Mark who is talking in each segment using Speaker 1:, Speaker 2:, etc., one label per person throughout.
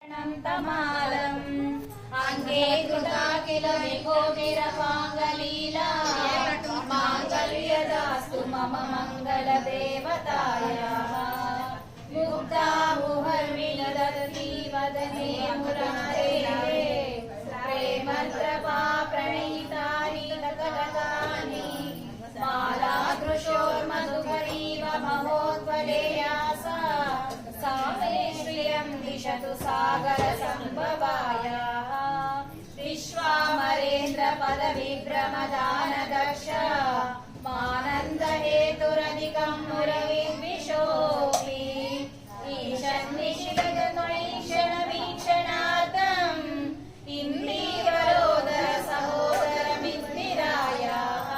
Speaker 1: तमालम् अंगे कृता किल विभोगिरपाङ्गलीला माङ्गल्यदास्तु मम मङ्गलदेवतायाः मुग्धा मुहुर्विदधति वदने मुरारेः प्रेमत्रपा प्रणयितानि कटकानि मालादृशोर्मधुकरीव महोद्वलेया सा मे श्रियं दिशतु सागरसम्भवायाः विश्वामरेन्द्रपदविभ्रमदानदर्श मानन्दहेतुरधिकं मुरविद्विषोऽपि ईशन्निशिलगणैषणवीक्षणार्थम् इन्दीवरोदरसहोदरमिन्दिरायाः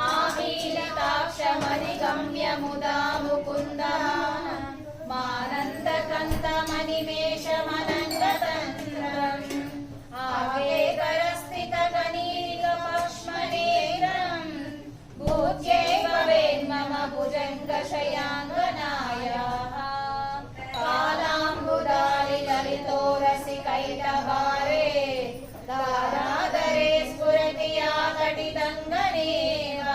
Speaker 1: आमीलिताक्षमधिगम्य मुदा मुकुन्दः मानन्दकन्तमनिमेषमनङ्गतन्त्रम् आवेकरस्थितगणीरिकपक्ष्मनेत्रम् भूत्यै भवेन्मम भुजङ्गशयाङ्गनायाः कालाम्बुदारिललितोरसिकैटभारे दारादरे स्फुरति या कटिदङ्गनेव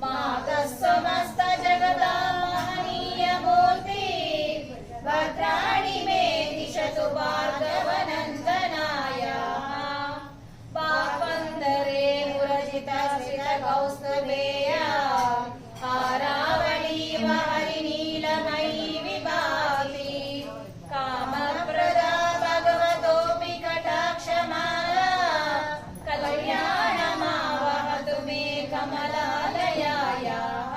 Speaker 1: मातः समस्तजगतां महनीयमूर्ति भद्राणि मे दिशतु भार्गवनन्दनायाः पापन्दरे मुरजितसितकौस्तुभेया हारावळीव हरिनीलमयी विभाति कामप्रदा भगवतोऽपि कटाक्षमाला कल्याणमावहतु मे कमलालयायाः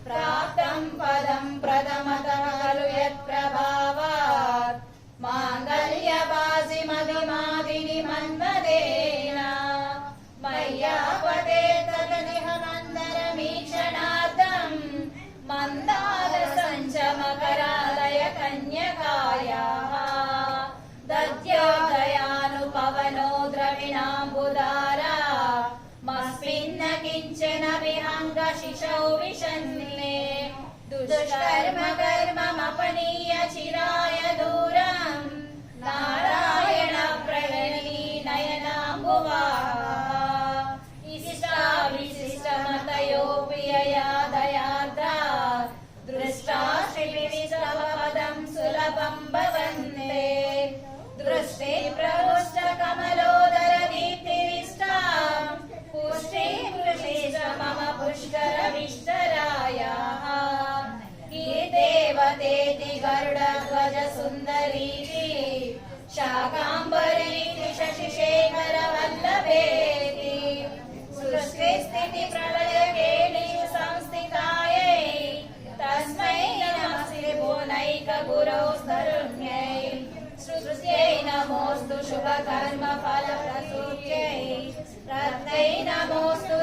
Speaker 1: प्राप्तं पदं प्रथमतः खलु यत्प्रभावात् माङ्गल्यवासिमधिमादिनि मन्मदेन मय्यापते तदनिह मन्दरमीक्षणार्थम् मन्दारसञ्चमकरालय कन्यकायाः दद्योदयानुपवनो द्रविणाम्बुदारा मस्मिन्न किञ्चन विहङ्गशिशौ विशन्ने दुष्कर्म कर्ममपनीय चिराय दूरम् नारायण प्रणयनी नयनाम्बुवाः इष्टाविशिष्टमतयोऽपि यया दयार्द्रा दृष्टा श्रीविष्टपदं सुलभं भवन्ते दृष्टे प्रहृष्टकमलोदर दीप्तिरिष्टा पुष्टे कृशेष मम पुष्करविष्टरायाः देवतेति गरुडध्वज सुन्दरीति शाकाम्बरीति शशिशेखरवल्लभेति सृष्टिस्थितिप्रलयकेलिषु संस्थितायै तस्मै नमस्ते भुवनैकगुरौस्तरुण्यै सृष्ट्यै नमोऽस्तु शुभकर्मफलप्रसूत्यै रत्नै नमोऽस्तु